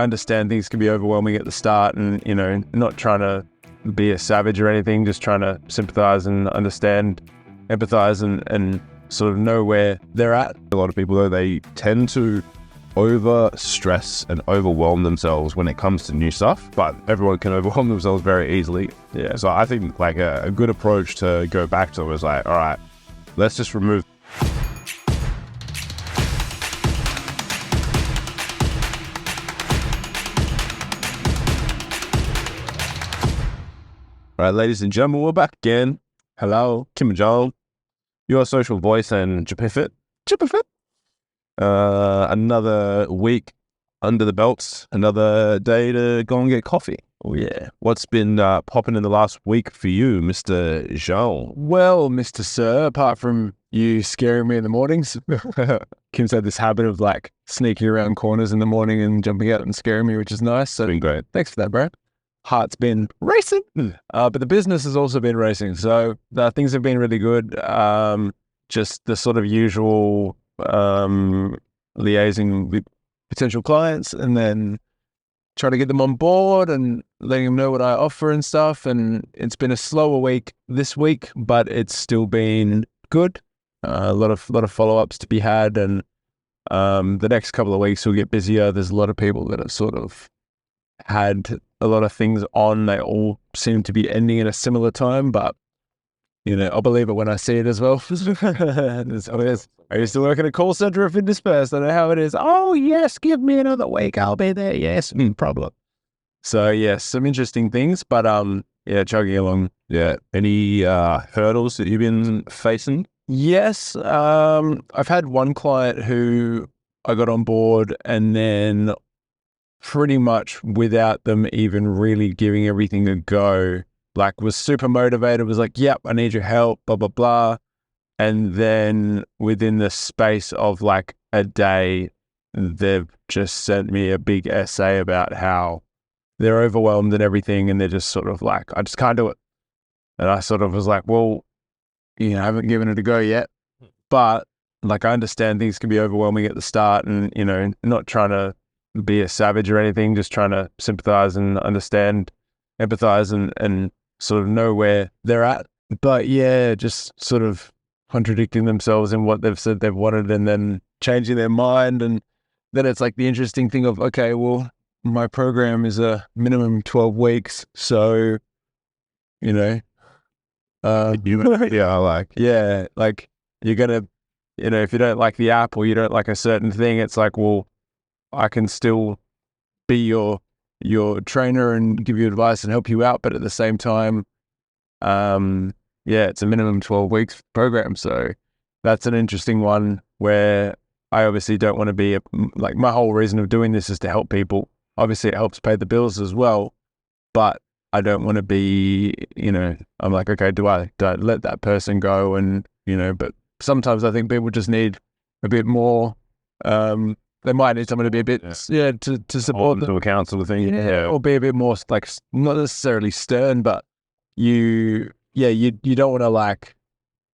I understand things can be overwhelming at the start and, not trying to be a savage or anything, just trying to sympathize and understand, empathize and sort of know where they're at. A lot of people, though, they tend to over stress and overwhelm themselves when it comes to new stuff, but everyone can overwhelm themselves very easily. Yeah. So I think like a good approach to go back to is like, all right, let's just remove. All right, ladies and gentlemen, we're back again. Hello, Kim and Joel, your social voice and Japifit. Another week under the belts, another day to go and get coffee. Oh, yeah. What's been popping in the last week for you, Mr. Joel? Well, Mr. Sir, apart from you scaring me in the mornings, Kim's had this habit of like sneaking around corners in the morning and jumping out and scaring me, which is nice. So It's been great. thanks for that, Barrett. Heart's been racing, but the business has also been racing. So things have been really good. Just the sort of usual liaising with potential clients and then try to get them on board and letting them know what I offer and stuff. And it's been a slower week this week, but it's still been good. A lot of follow-ups to be had, and the next couple of weeks will get busier. There's a lot of people that have sort of had a lot of things on. They all seem to be ending at a similar time, but I'll believe it when I see it as well. I used to work in a call center of interspersed. I know how it is. Oh yes, give me another week. I'll be there. Yes, problem. So yes, some interesting things, but chugging along. Yeah. Any hurdles that you've been facing? Yes, I've had one client who I got on board and then pretty much without them even really giving everything a go, like was super motivated, was like, yep, I need your help, blah, blah, blah. And then within the space of like a day, they've just sent me a big essay about how they're overwhelmed and everything. And they're just sort of like, I just can't do it. And I sort of was like, well, I haven't given it a go yet, but like, I understand things can be overwhelming at the start and, not trying to be a savage or anything, just trying to sympathize and understand, empathize and sort of know where they're at. But yeah, just sort of contradicting themselves in what they've said they've wanted and then changing their mind. And then it's like the interesting thing of, okay, well, my program is a minimum 12 weeks. So, Yeah, like you're going to, if you don't like the app or you don't like a certain thing, it's like, well, I can still be your trainer and give you advice and help you out. But at the same time, it's a minimum 12 weeks program. So that's an interesting one where I obviously don't want to be like, my whole reason of doing this is to help people. Obviously it helps pay the bills as well, but I don't want to be, I'm like, okay, do I let that person go? And, but sometimes I think people just need a bit more, they might need someone to be a bit, to support them. To account sort of thing. Yeah, or be a bit more like, not necessarily stern, but you don't want to like,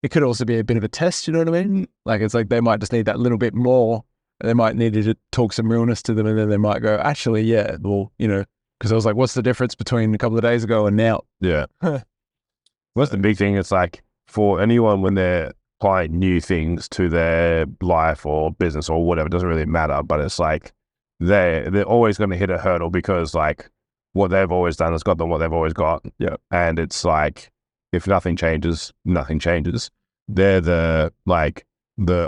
it could also be a bit of a test, you know what I mean? Like, it's like they might just need that little bit more. They might need to talk some realness to them, and then they might go, actually, yeah, well, because I was like, what's the difference between a couple of days ago and now? Yeah. What's the big thing? It's like for anyone when they're applying new things to their life or business or whatever, it doesn't really matter, but it's like they're always going to hit a hurdle because like what they've always done has got them what they've always got. Yeah. And it's like, if nothing changes, nothing changes. They're the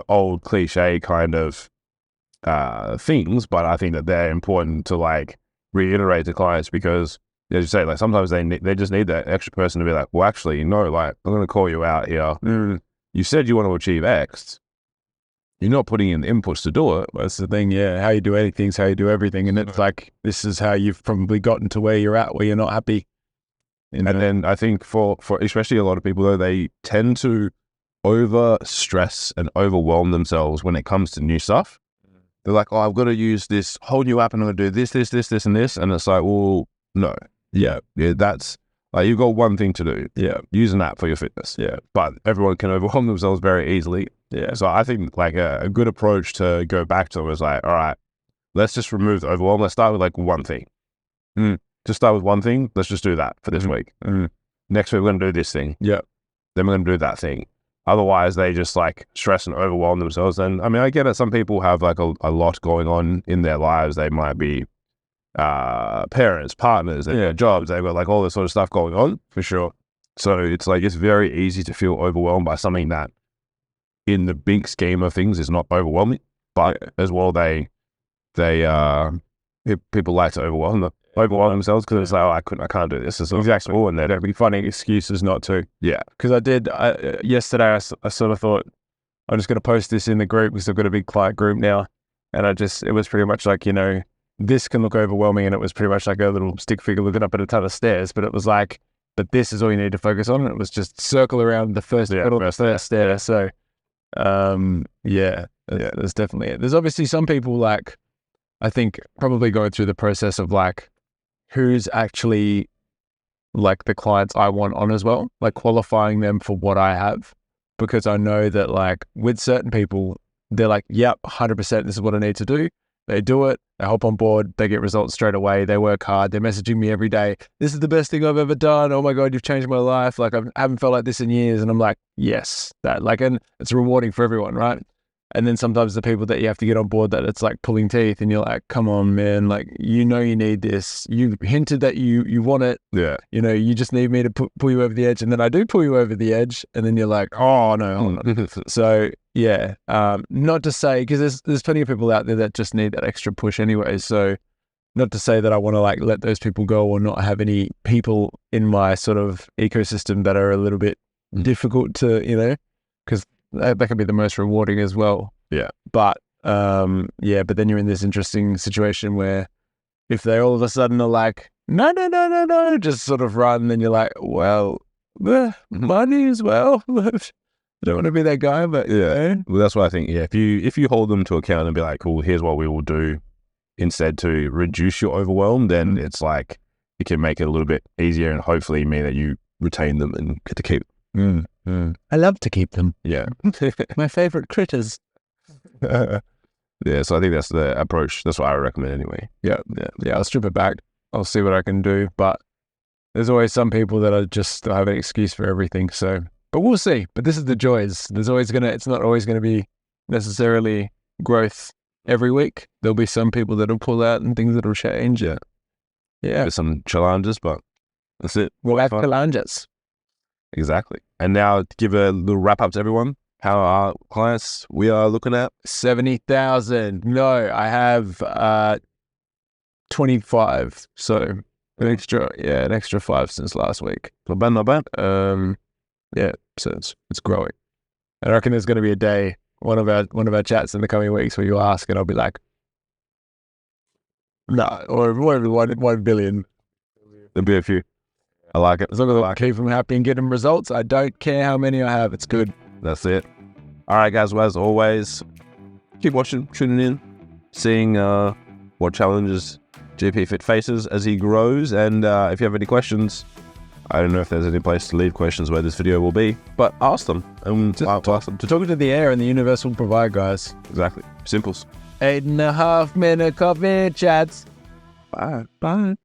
old cliche kind of things, but I think that they're important to like reiterate to clients because, as you say, like sometimes they just need that extra person to be like, well, actually, no, like I'm going to call you out here. You said you want to achieve X. You're not putting in the inputs to do it. That's the thing, yeah. How you do anything is how you do everything. And it's like, this is how you've probably gotten to where you're at, where you're not happy. And then I think for especially a lot of people, though, they tend to over stress and overwhelm themselves when it comes to new stuff. They're like, oh, I've got to use this whole new app and I'm going to do this, and this. And it's like, well, no. Yeah, that's like, you've got one thing to do. Yeah. Use an app for your fitness. Yeah. But everyone can overwhelm themselves very easily. Yeah. So I think like a good approach to go back to is like, all right, let's just remove the overwhelm. Let's start with like one thing. Just start with one thing. Let's just do that for this week. Next week, we're going to do this thing. Yeah. Then we're going to do that thing. Otherwise, they just like stress and overwhelm themselves. And I mean, I get it. Some people have like a lot going on in their lives. They might be parents, partners, they've got jobs, they've got like all this sort of stuff going on. For sure. So it's like, it's very easy to feel overwhelmed by something that in the big scheme of things is not overwhelming. But as well, people like to overwhelm themselves because it's like, oh, I can't do this. It's Exactly. Cool, and there'd be funny excuses not to. Yeah. Because yesterday, I sort of thought, I'm just going to post this in the group because I've got a big client group now. And it was pretty much like, this can look overwhelming. And it was pretty much like a little stick figure looking up at a ton of stairs. But it was like, but this is all you need to focus on. And it was just circle around the first stair. So, there's definitely it. There's obviously some people like, I think probably going through the process of like, who's actually like the clients I want on as well, like qualifying them for what I have, because I know that like with certain people, they're like, yep, 100%, this is what I need to do. They do it, they hop on board, they get results straight away, they work hard, they're messaging me every day, this is the best thing I've ever done, oh my God, you've changed my life, like I haven't felt like this in years. And I'm like, yes, that like, and it's rewarding for everyone, right? And then sometimes the people that you have to get on board that it's like pulling teeth and you're like, come on, man, like, you need this. You hinted that you want it. Yeah. You just need me to pull you over the edge. And then I do pull you over the edge. And then you're like, oh, no, hold on. So, yeah, not to say, because there's plenty of people out there that just need that extra push anyway. So not to say that I want to like let those people go or not have any people in my sort of ecosystem that are a little bit difficult to, because that can be the most rewarding as well. Yeah. But, but then you're in this interesting situation where if they all of a sudden are like, no, just sort of run, then you're like, well, money as well. I don't want to be that guy, but yeah. Well, that's what I think. Yeah. If you hold them to account and be like, cool, here's what we will do instead to reduce your overwhelm, then it's like, it can make it a little bit easier and hopefully mean that you retain them and get to keep them. I love to keep them. Yeah. My favorite critters. Yeah, so I think that's the approach. That's what I recommend anyway. Yeah, I'll strip it back. I'll see what I can do. But there's always some people that are just have an excuse for everything. So, but we'll see. But this is the joys. It's not always going to be necessarily growth every week. There'll be some people that'll pull out and things that'll change. Yeah. There's some challenges, but that's it. We'll have challenges. Exactly. And now to give a little wrap up to everyone, how our clients we are looking at? 70,000. No, I have 25. So an extra 5 since last week. Not bad, not bad. So it's growing. I reckon there's going to be a day, one of our chats in the coming weeks where you ask and I'll be like, no, or 1 billion. There'll be a few. I like it. As long as I keep them happy and get them results, I don't care how many I have. It's good. That's it. All right, guys. Well, as always, keep watching, tuning in, seeing what challenges GP Fit faces as he grows. And if you have any questions, I don't know if there's any place to leave questions where this video will be, but ask them. And ask them. To talk to the air and the universe will provide, guys. Exactly. Simples. 8.5 minute coffee chats. Bye. Bye.